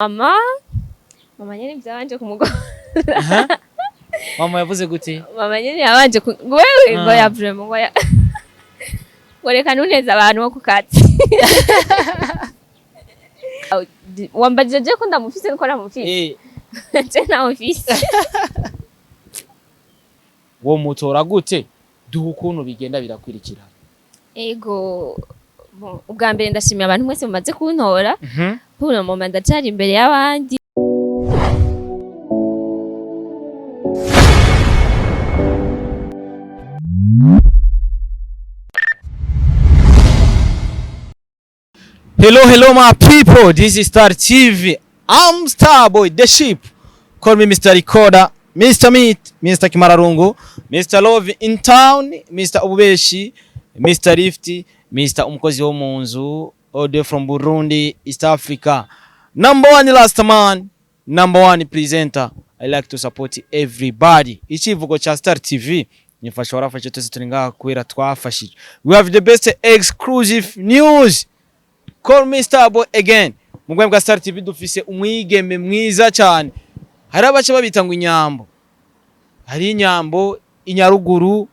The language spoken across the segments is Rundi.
Mama nyene byabanje kumugora. Mama yavuze gute? Mama nyene yabanje wewe ngo ya vraiment ngo ya Goreka nuneza abantu bo kukati. Wambajeje ko ndamufise ko namufise. Je namufise. Wo mutora gute? Duha ukuntu bigenda birakwirikira. Ego bon ubwa mbere ndashimiye abantu mwese mumaze kuntora. Pour le moment ndacari imbere y'abandi. Hello my people, this is Star TV. I'm Starboy, the sheep. Call me Mr. Recorder, Mr. Meat, Mr. Kimararungu, Mr. Love in town, Mr. Ubeshi, Mr. Lifty, Mr. Umukozi wo munzu, all the from Burundi, East Africa. Number one last man, number one presenter. I like to support everybody. Ichivugo cha Star TV. Nifasha warafashe twese turi ngaha kwera twafashije. We have the best exclusive news. Call me Starboy again. Mugwemwe bwa Star TV dufise umwigeme mwiza cyane. Hari abace babita ngo inyambo. Hari inyambo, inyaruguru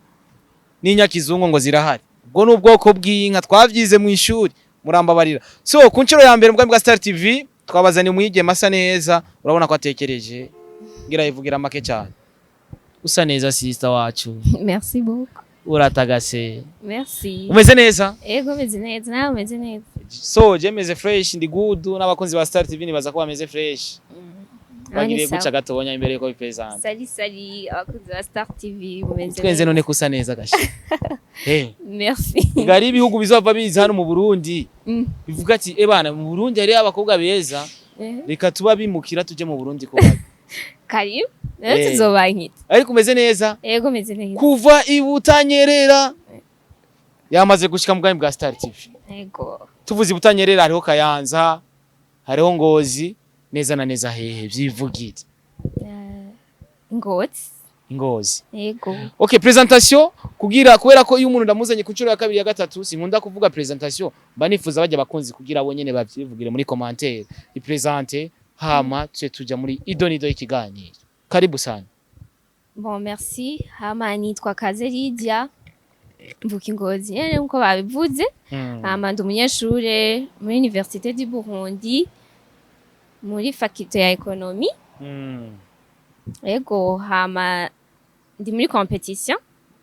n'inyakizungu ngo zirahari. Ubwo n'ubwoko bw'inka twavyize mu ishuri murambabarira. So ku nciro ya mbere mugwemwe bwa Star TV twabazanye umwigeme asa neza, urabona ko atekereje. Ngira ivugira make cyane. Usa neza sister wacu. Merci beaucoup. Uratagase. Merci. Umeze neza? Ego meze neza, nawe umeze neza. So je meze fresh ndi good n'abakunzi ba Star TV nibaza ko bameze fresh. Bagiriye guca gatonya imbere yuko bipresent. Sali abakunzi ba Star TV umeze. Twenze none kusa neza gashi. Merci. Igari ibihugu bizova biza hano mu Burundi. Bivuga ati bana mu Burundi hari abakobwa beza. Reka tuba bimukira tuje mu Burundi ko bari. Karibu. Rero tuzobankita. Ariko umeze neza? Ego meze neza. Kuva ibutanyerera. Yamaze gushika mu bwami bwa Star TV. Ego. Tuvuze ibutanyerera hariho Kayanza, hariho Ngozi, neza na neza hehe byivugite. Ngozi. Ego. Okay, presentation kugira kubera ko iyo umuntu ndamuzanye ku curo ya kabiri ya gatatu sinkunda kuvuga presentation mba nifuza bajya bakunzi kugira abo nyene bavyivugire muri commentaire. Ipresente hama tuja muri idonido y'ikiganiro. Karibu sana. Bon, merci. Hama nitwa KAZE Lydia. Mvuka Ngozi. Nyene nkuko babivuze. Hama ndi umunyeshure muri Université du Burundi muri faculté ya économie. Ego hama ndi muri compétition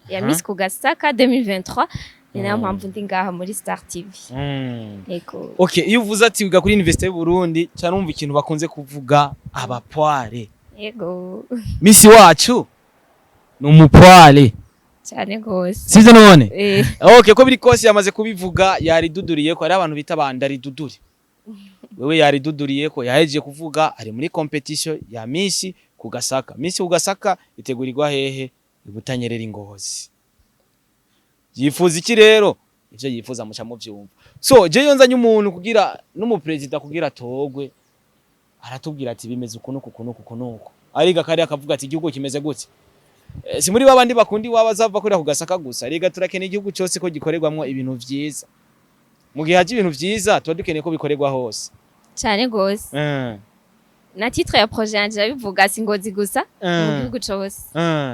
ya Miss Kugasaka 2023. Nina mpamvu ndi ngaha muri Star TV. Ego. Okay, iyo uvuze ati wiga kuri Université y'u Burundi, cyarumva ikintu bakunze kuvuga abapoire. Ego. Miss wacu ni umupware. Cyane gose. Sivyo none? Okay, ko biri kose yamaze kubivuga yariduduriye ko ari abantu bita bandari duduri. Wewe yariduduriye ko yaheje kuvuga ari muri competition ya Miss Kugasaka. Miss Kugasaka itegurirwa hehe? Ibutanyerera Ngozi. Yifuza iki rero? Ivyo yifuza muca mu vyumva. So je yonzanye umuntu kugira n'umupresident kugira togwe aratubwira ati bimeze ukuntu. Ariga kari akavuga ati igihugu kimeze gute. Si muri babandi bakundi wabazava kuri Kugasaka gusa. Ariga turakene igihugu cyose ko gikorerwamwo ibintu vyiza. Mu gihe haje ibintu vyiza tuba dukeneye ko bikorerwa hose. Cyane gose. Na titre ya projet yanje bivuga singozi gusa mu gihugu cyose.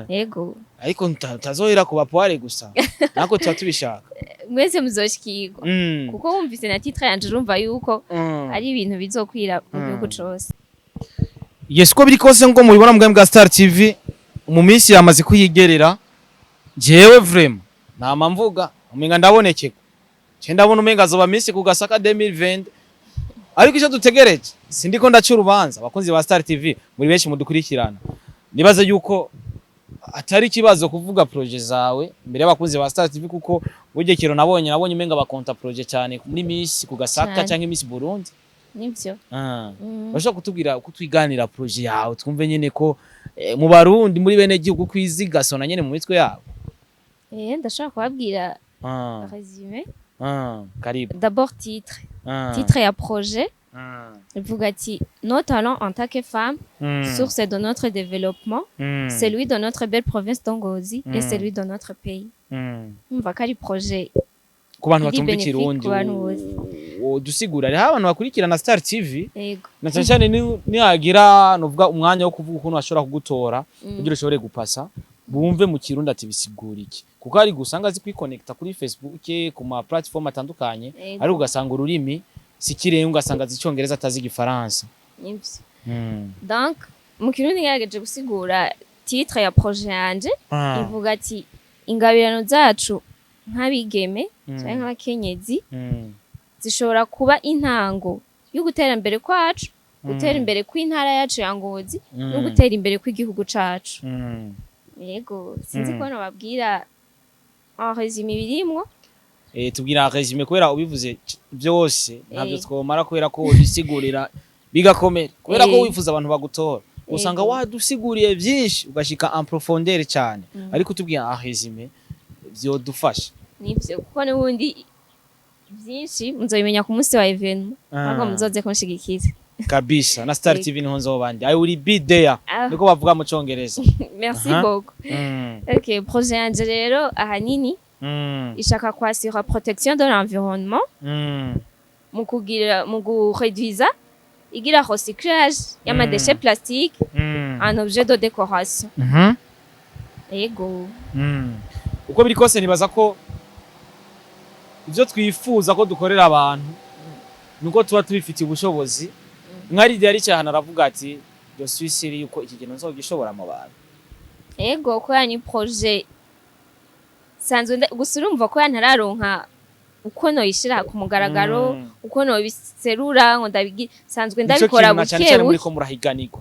Yego. Ariko tazohera ku bapoire gusa. Nako tuba tubishaka. Mwese muzoshikirwa. Kuko wumvise na titre yanje urumva yuko ari ibintu bizokwira mu gihugu cyose. Yes, ko biri kose ngo mubibona mu bwa Star TV mu minsi yamaze kuyigerera jewe vraiment nama mvuga umenga ndabonekeko je ndabona umenga zoba Miss Kugasaka 2020 ariko icyo dutegereje sindiko ndaca urubanza abakunzi ba Star TV muri benshi mudukurikirana nibaza yuko atari kibazo kuvuga projet zawe imbere y'abakunzi ba Star TV kuko buryo kiro nabonye umenga bakonta projet cyane muri Miss Kugasaka cyangwa Miss Burundi. Nibyo. Bashaka kutubwira kutwiganira projet yawe twumve nyene ko mu Barundi muri bene gihugu kwizigasona nyene mu mitwe yabo. Ndashaka kubabwira résumé. Karibu. D'abord titre. Titre ya projet. Ivuga ati nos talents en tant que femmes, source de notre développement, celui de notre belle province d'NGOZI et celui de notre pays. Umva kari projet ku bantu batumva ikirundi dusigura rero abantu bakurikirana Star TV na cyane nihagira novuga umwanya wo kuvuga ukuntu ashobora kugutora kugira ushobore gupasa bumve mu kirundi ati bisigura iki kuko ari gusanga zikwiconnecta kuri Facebook ku ma platform atandukanye ari ugasanga ururimi sikireye ugasanga zicyongereza atazi igifaransa donc mu kirundi ngerageje gusigura titre ya projet yanje ivuga ati ingabirano zacu nk'abigeme cyangwa nk'abakenyezi zishobora kuba intango yo gutera imbere kwacu gutera imbere kw'intara yacu ya Ngozi no gutera imbere kw'igihugu cacu yego sinzi ko nababwira resume birimwo tubwira resume kubera ubivuze byose ntabyo twomara kubera ko bisigurira bigakomera kubera ko wifuza abantu bagutora usanga wadusiguriye byinshi ugashika en profondeur cyane ariko tubwira resume byo dufasha nibyo kuko n'ubundi byinshi muzabimenya ku munsi wa event ntabwo muzoze kunshigikira kabisa na Star TV niho nzobandi I will be there niko bavuga mu cyongereza merci beaucoup okay projet yanje rero ahanini ishaka kwasira protection de l'environnement mu kugira mu réduire igira recyclage y'ama déchets plastiques en objet de décoration yego uko biri kose nibaza ko ibyo twifuza ko dukorera abantu nuko tuba tubifitiye ubushobozi nka Lydia ari cyane aravuga ati yo Swisiri yuko iki kintu nzogishobora mu bantu yego ko yani projet sanzwe gusurumva ko yantararonka uko no yishira ku mugaragaro uko no biserura ngo ndabigi sanzwe ndabikora buke muri ko murahiganirwa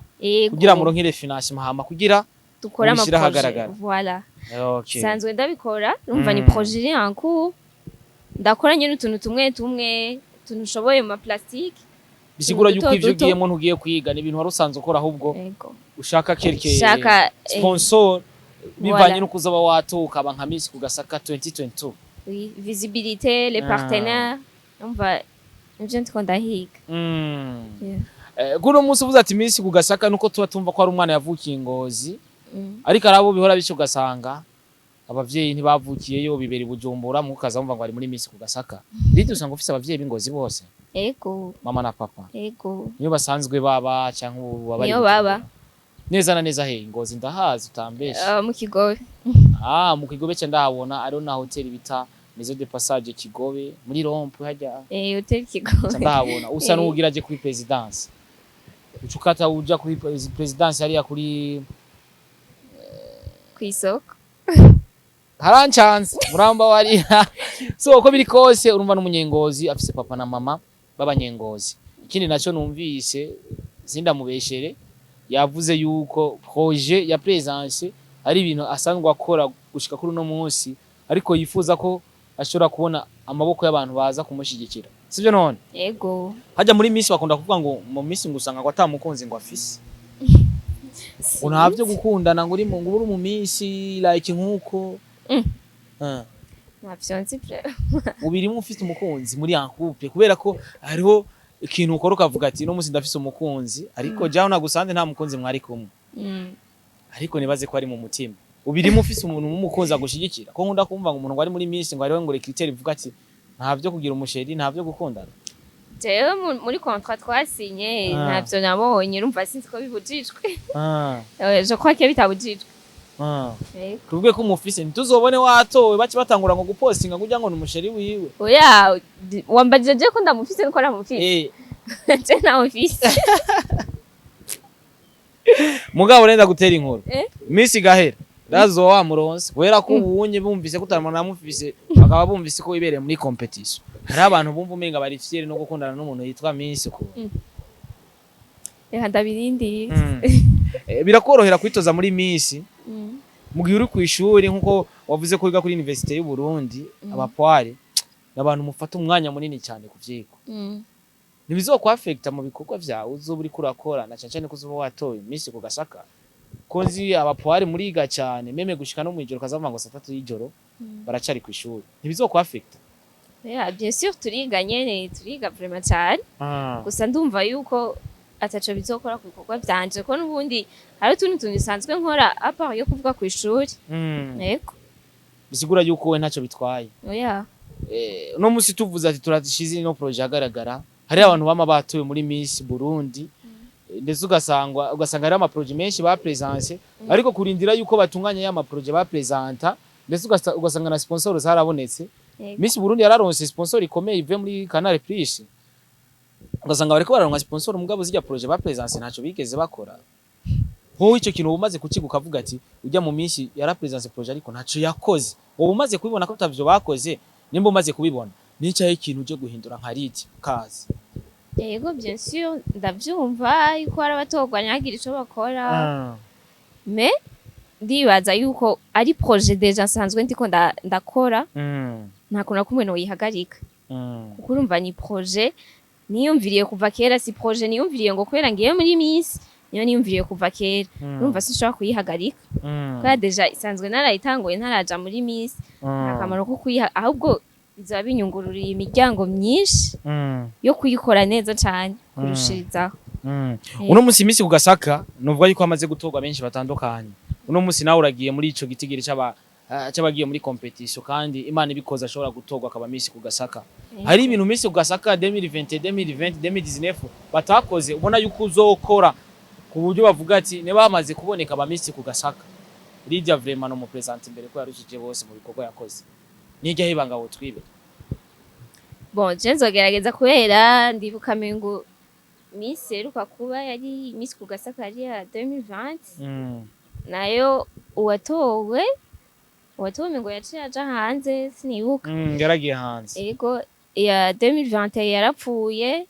kugira muronkire finance mahama kugira dukora ama projet voilà okay sanzwe ndabikora urumva ni projet iri en cours ndakoranye n'utuntu tumwe tunushoboye mu plastique bisigura yuko ivyo giyemo ntugiye kwiga ni ibintu warusanze ukora ahubwo ushaka quelque sponsor bivanye no kuzaba watuka abanka Miss Kugasaka 2022 oui visibilité les partenaires umva nje ndikunda higa guno munsi uvuze ati Miss Kugasaka nuko tuba tumva ko ari umwana yavukiye Ngozi ariko arabo bihora bico gasanga abavyeyi ntibavukiyeyo bibera Bujumbura mu kaza umva ngo ari muri Miss Kugasaka Lydia usanga ufise abavyeyi b'Ingozi bose ego mama na papa ego niyo basanzwe baba cyangwa baba niyo baba neza na neza he Ngozi ndahazi utambeshe mu Kigobe mu Kigobe cyo ndahabona ari na hotel bita Maison de Passage Kigobe muri Rompe hajya hotel Kigobe ndahabona usa n'ugiraje kuri presidence ucukata uja kuri presidence hariya kuri kwisoko harancanze muramba wari so uko biri kose urumva n'umunyengozi afise papa na mama b'abanyengozi ikindi naco numvise sindamubeshere yavuze yuko projet ya présence ari ibintu asanzwe akora gushika kuri no munsi ariko yifuza ko ashobora kubona amaboko y'abantu baza kumushigikira sivyo none yego haja muri Miss bakunda kuvuga ngo mu Miss ngusanga ko atamukunzi ngo afise unavyo gukundana ngo uri mu Miss like nkuko ntavyonzi pre ubirimo ufite umukunzi muri yankupe kubera ko hariho ikintu ukora ukavuga ati no musi ndafise umukunzi ariko jaho nagusanze nta mukunzi mwari kumwe ariko nibaze ko ari mu mutima ubirimo ufise umuntu w'umukunzi agushigikira ko nkunda kumva ngo umuntu ngo ari muri Miss ngo ariwe ngo recruiter ivuga ati ntavyo kugira umusheri ntavyo gukundana jewe muri contrat twasinye ntavyo nabonye urumva sinzi ko bibujijwe je crois que bitabujijwe Kubwe ko umufise ntuzobone watowe baci batangura ngo gupostinga kugira ngo numusheri wiwe oya wambaje ko ndamufise nko namufise je na office mugabo renda gutera inkuru Miss gahera razo wa muronse kubera ko ubunye bumvise kutamana namufise bakaba bumvise ko ibereye muri competition hari abantu bumva umenga bari fiere no gukundana n'umuntu yitwa Miss ko ndabirindi birakorohera kwitoza muri Miss mugihe uri ku ishuri nkuko wavuze ko wiga kuri Université y'u Burundi abapoire n'abantu mufata umwanya munini cyane kuvyiko nibizokwa affecta mu bikorwa vyawe uzoburi kurakora na cyane ko uzoba watoye Miss Kugasaka konzi abapoire muriga cyane meme gushika no mwijoro kazava ngo 3 y'ijoro baracari ku ishuri ntibizokwa affecta bien sûr turiga nyene turiga vraiment cyane gusa ndumva yuko ataco bizokora ku bikorwa byanje ko nubundi hari utuntu nisanzwe nkora apart yo kuvuga ku ishuri yego bisigura yuko we ntaco bitwaye oya no musi tuvuze ati turazishize no projet agaragara hari abantu bama batuye muri Miss Burundi ndetse ugasanga hari ama projet menshi ba presence ariko kurindira yuko batunganya ya ma projet ba presenta ndetse ugasanga na sponsor zarabonetse Miss Burundi yararonse sponsor ikomeye ive muri Canal Plus ugasanga bariko bararonka sponsor mugabo zijya projet ba presence ntaco bigeze bakora ho icyo kintu umaze kukiguka avuga ati ujya mu minsi yara presence projet ariko ntaco yakoze ubu umaze kubibona ko tavyo bakoze nimba umaze kubibona nicaye ikintu uje guhindura nka Lydia KAZE. Yego bien sûr ndavyumva yuko arabatogwa nyagira ico bakora mais ndibaza yuko ari projet deja nsanzwe ndiko ndakora nta kuntu kumwe no yihagarika kuko urumva ni projet niyumviriye kuva kera si projet niyumviriye ngo kwera ngiye muri Miss niyo niyumviriye kuva kera urumva sinshobora kuyihagarika kwa deja isanzwe narayitanguye ntaraja muri Miss akamaro ko kuyiha ahubwo bizaba binyungururiye imiryango myinshi yo kuyikora neza cyane kurushirizaho. Uno musi Miss Kugasaka nuvuga yuko amaze gutogwa benshi batandukanye uno musi nawe uragiye muri ico gitigiri c'abagiye muri competition kandi Imana ibikoza ashobora gutogwa akaba Miss Kugasaka. Hari ibintu Miss Kugasaka 2020 2019 batakoze ubona yuko uzokora ku buryo bavuga ati ne bamaze kuboneka ba Miss Kugasaka Lydia vraiment no mu present imbere ko yarushije bose mu bikorwa yakoze nijya hibanga wo twibe. Bon jenzo gerageza kubera ndibuka mengo Miss eruka kuba yari Miss Kugasaka yari ya 2020 nayo uwatowe mengo yaciye aja hanze sinibuka yaragiye hanze yego ya 2020 yarapfuye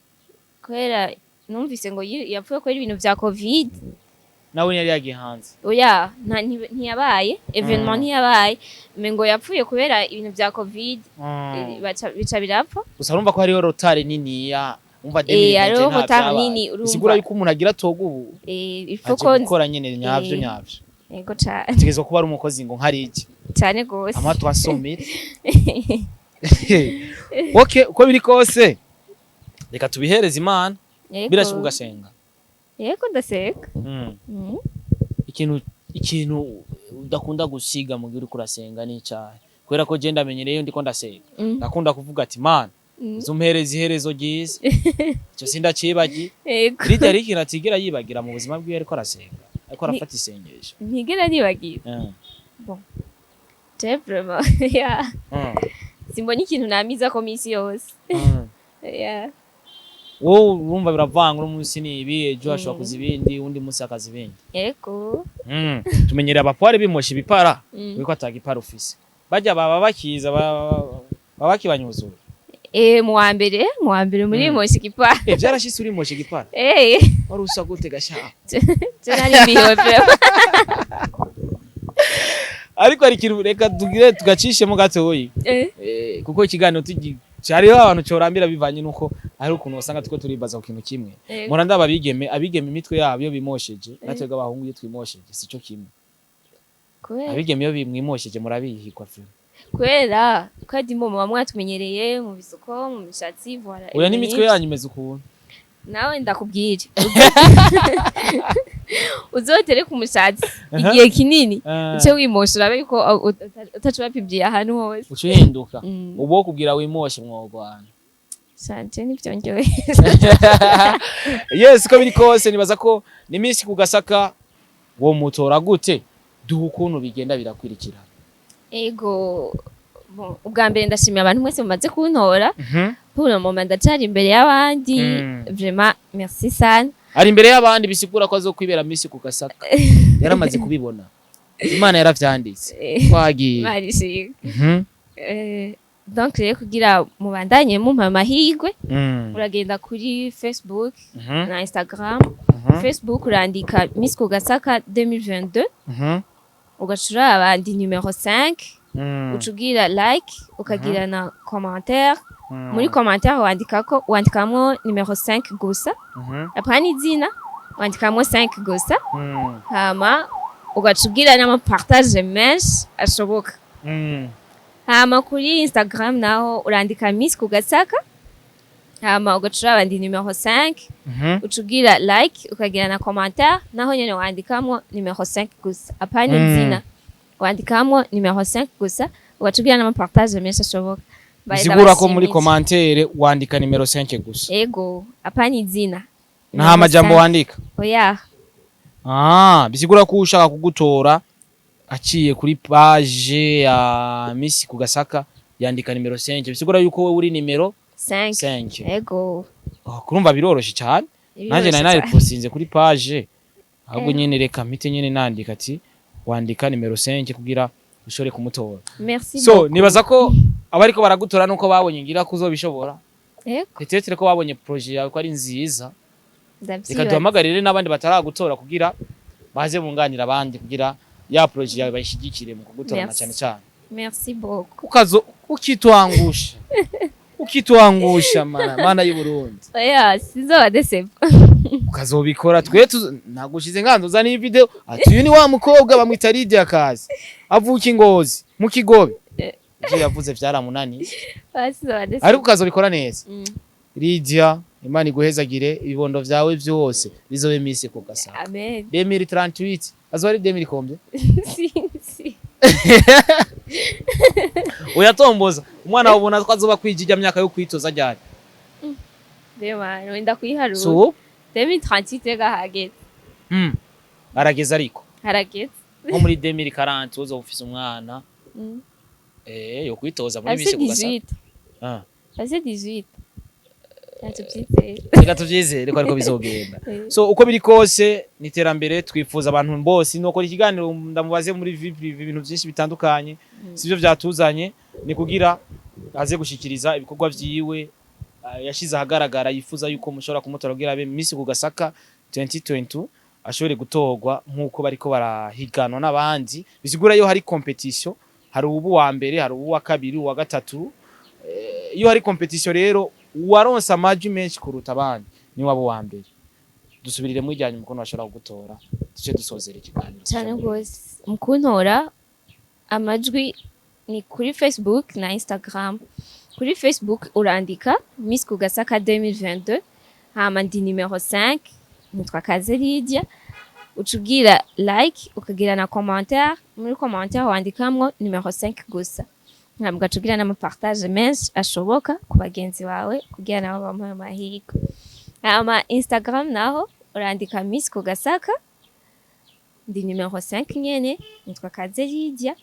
kubera numvise ngo yapfuye ko ibintu vya covid nawe yari yagiye hanze oya ntiyabaye evenement ntiyabaye mengo yapfuye kubera ibintu vya covid bica birapfa gusa urumva ko hariho rotare nini ya umva hariho rotare nini urumva sigura yuko umuntu agira toga ubu ifoko gukora nyene nyavyo yego cyane tegezwa kuba ari umukozi ngo nkari iki cyane gose amatwa asomira okay uko biri kose reka tubihereza Imana birashuka ugasenga yego ndaseka ikintu udakunda gusiga mu gihe uri kurasenga ni cyahe kubera ko je ndamenyereye ndiko ndasenga ndakunda kuvuga ati Mana zumpereza iherezo ryiza cyo sindacibagi Lydia ari ikintu atigira yibagira mu buzima bwiwe ariko arasenga ariko arafata isengesho ntigera nibagira bon vraiment ya simbona ikintu namiza ko misi yose ya wowe urumva biravanga uno munsi ni ibi ejo ashobora kuzibindi undi munsi akazibindi yego tumenyereye abapore bimosha ibipara wiko ataga ipara ufise bajya baba bakiza baba kibanyuzura mu wa mbere muri moshi kipara byarashise uri moshi kipara wari usa gute gashaka cyane biyo ariko ari kintu reka tugire tugacishe mu gatoyi kuko ikiganiro hariho abantu corambira bivanye nuko ari ukuntu wasanga tuko turibaza ku kintu kimwe muranda abigeme imitwe yabo yo bimosheje natwega abahungu iyo twimosheje sico kimwe abigeme yo bimwimosheje murabihikwa fe kwera kandi mu mwatumenyereye mu bisuko mu mishatsi voilà oya n'imitwe yanyu imeze ukuntu nawe ndakubwira uzotere ku mushatsi igihe kinini cyo wimosha urabe ko utacubapibye ahantu hose ucuhinduka ubo kubwira wimoshe mwogwana sanje nivyongewe yes ko biri kose nibaza ko ni Miss Kugasaka wo mutora gute duhukuntu bigenda birakwirikira ego bon ubwa mbere ndashimiye abantu mwese mumaze kuntora pour le moment ndacari imbere y'abandi vraiment merci sana ari imbere y'abandi bisigura ko azokwibera Miss Kugasaka yaramaze kubibona Imana yaravyanditse twagiye marisi donc rero kugira mubandanye mu amahirwe uragenda kuri Facebook na Instagram Facebook urandika Miss Kugasaka 2022 ugacura abandi numero 5 ucugira like ukagira na commentaire muri commentaire wandikamo numero 5 gusa apani izina wandikamo 5 gusa hama ugacugira n'ama partage menshi ashoboka hama kuri Instagram naho urandika Miss Kugasaka hama ugacura abandi numero 5 ucugira like ukagira na commentaire naho nyene wandikamo numero 5 gusa apani izina wandikamo numero 5 gusa ugacugira n'ama partage menshi ashoboka bisigura ko muri commentaire wandika numero 5 gusa. Ego, apana izina. Nta majambo wandika. Oya. Bisigura ko ushaka kugutora aciye kuri page ya Miss Kugasaka yandika numero 5. Bisigura yuko we uri numero 5. Ego. Kurumva biroroshe cyane. Nanje nari posinze kuri page. Ahubwo nyene reka mpite nyene nandika ati wandika numero 5 kugira ushore kumutora. Merci beaucoup. So nibaza ko abariko baragutora nuko babonye ngira kuzobishobora. Ego. Peut-être ko babonye projet yawe ko ari nziza. Reka duhamagarire n'abandi bataragutora kugira baze bunganira abandi kugira ya projet yawe bayishigikire mu kugutora cyane cyane. Merci beaucoup. Ukitwangusha mana y'u Burundi. Oya, sizoba deseba. Ukazobikora twe nagushize nganduza ni video ati uyu ni wa mukobwa bamwita Lydia KAZE avuka Ngozi mu Kigobe. Ivyo yavuze vyaramunani. Ariko ukazobikora neza. Lydia Imana iguhezagire ibibondo vyawe vyose bizobe Miss Kugasaka. Amen. 2038 azori 2000 kombe. Si. Uyatomboza umwana wabona ko azoba kwijija myaka yo kwitoza ryari. Dema wenda kwiharura. So 2038 gahageze. Arageze ariko. Harageze. Nko muri 2040 uzo ufise umwana. Yo kwitoza muri Miss Kugasaka. Ase 18. Reka tuvyizere ko ariko bizogenda. So uko biri kose niterambere twifuza abantu bose nuko ikiganiro ndamubaze muri ibintu byinshi bitandukanye sivyo vyatuzanye ni kugira aze gushikiriza ibikorwa vyiwe yashize ahagaragara yifuza yuko mushobora kumutora kugira abe Miss Kugasaka 2022 ashobore gutorwa nkuko bariko barahiganwa n'abandi bisigura yo hari competition hari ubu wa mbere hari ubu wa kabiri wa gatatu iyo hari competition rero waronsa amajwi menshi kuruta abandi ni wabo wa mbere dusubirire mu ijyanye mukono bashobora kugutora duce dusozera ikiganiro cyane gose mukuntora amajwi ni kuri Facebook na Instagram. Kuri Facebook urandika Miss Kugasaka 2022 hama ndi numero 5 nitwa KAZE Lydia ucugira like ukagira na commentaire muri commentaire wandikamwo numero 5 gusa ntabwo acugira na partage menshi ashoboka ku bagenzi bawe kugira nabo bamuhe amahirwe. Hama Instagram naho urandika Miss Kugasaka ndi numero 5 nyene nitwa KAZE Lydia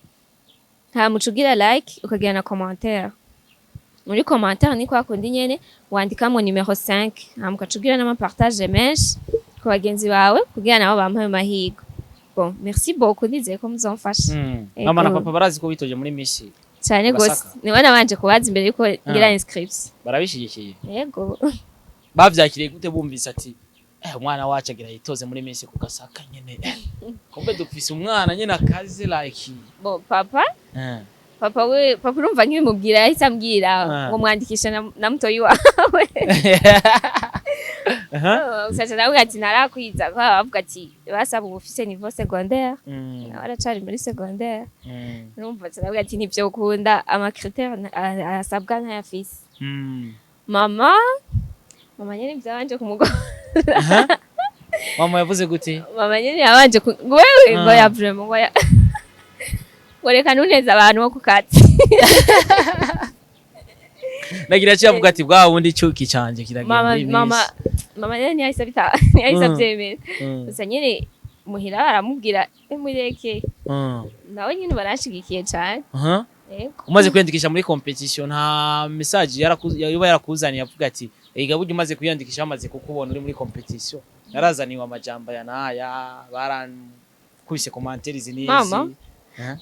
hama ucugira like ukagira na commentaire muri commentaire ni kwa kundi nyene wandikamo numero 5 hama ukacugira na partage menshi ku bagenzi bawe kugira nabo bamuhe amahirwe. Bon, merci beaucoup nizeye ko muzomfasha. Mama na papa barazi ko bitoje muri Miss cyane gose niwe nabanje kubaza imbere yuko ngira inscription barabishigikiye. Yego bavyakiriye gute bumvise ati umwana wacu agira yitoze muri Miss Kugasaka nyene kombe dufise umwana nyene akaze like bo papa urumva nk'ibimubwira yahise ambwira ngo mwandikisha na mutoyi wawe usacha nawe ati narakwiza ko bavuga ati basaba ubufise niveau secondaire aracari muri secondaire urumva nawe ati nivyo ukunda ama critères asabwa ntayafise. Mama nyene byabanje kumugora. Mama yavuze gute? Mama nyene yabanje wewe ngo ya vraiment ngo ya Wareka nuneza abantu bo kukati. Nagira cyo avuga ati bwa wundi cyuki canje kiragiye. Mama nyene yahise byemera. Gusa nyene muhira aramubwira emureke. Nawe nyene barashigikiye cyane. Umaze kwiyandikisha muri competition nta message yarakuzaniye avuga ati ega buryo umaze kwiyandikisha bamaze kukubona uri muri competition. Yarazaniwe amajamba ya naya barakubise commentaires zinizi.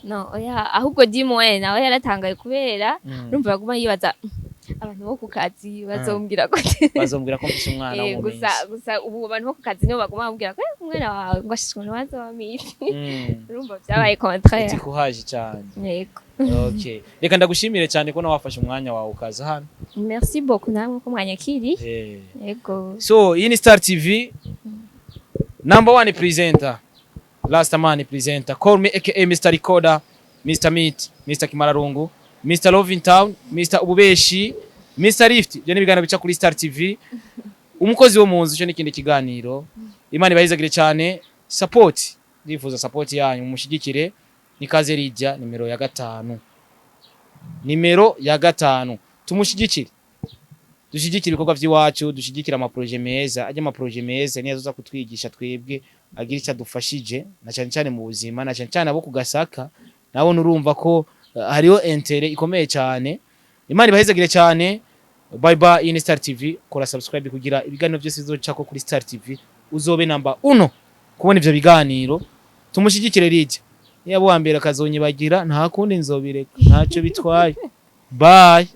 No, oya ahubwo dimwe nawe yaratangaye kubera urumva baguma yibaza abantu bo kukazi bazombwira ko mfise umwana wo gusa ubu abantu bo kukazi nibo baguma bambwira ko umwana wawe ngo ashishwe n'abantu bamisi urumva byabaye contraire kuhaje cyane. Yego. Okay, reka ndagushimire cyane ko nawafashe umwanya wawe ukaza hano. Merci beaucoup namwe ko mwanyakiri. Yego. So iyi ni Star TV number 1 presenter last man presenter call me aka Mr. Recorder, Mr. Meat, Mr. Kimararungu, Mr. Love in Town, Mr. Ububeshi, Mr. Lift. Je nibigana bica kuri Star TV. Umukozi wo munzu cyo nikindi kiganiro. Imana bayizagire cyane. Support, ndifuza support yanyu mushigikire. Ni KAZE Lydia numero ya 5. Numero ya 5. tumushigikire dushigikira ibikorwa by'iwacu dushigikira amaproje meza ajya amaproje meza niyo azoza kutwigisha twebwe agira icyo adufashije na cyane cyane mu buzima na cyane cyane abo Kugasaka nabo nurumva ko hariho intérêt ikomeye cyane Imana ibahezagire cyane bye bye in Star TV kora subscribe kugira ibiganiro byose bizoca ko kuri Star TV uzobe namba 1 kubona ivyo biganiro tumushigikire Lydia niba wambera kazonyibagira nta kundi nzobireka ntacyo bitwaye bye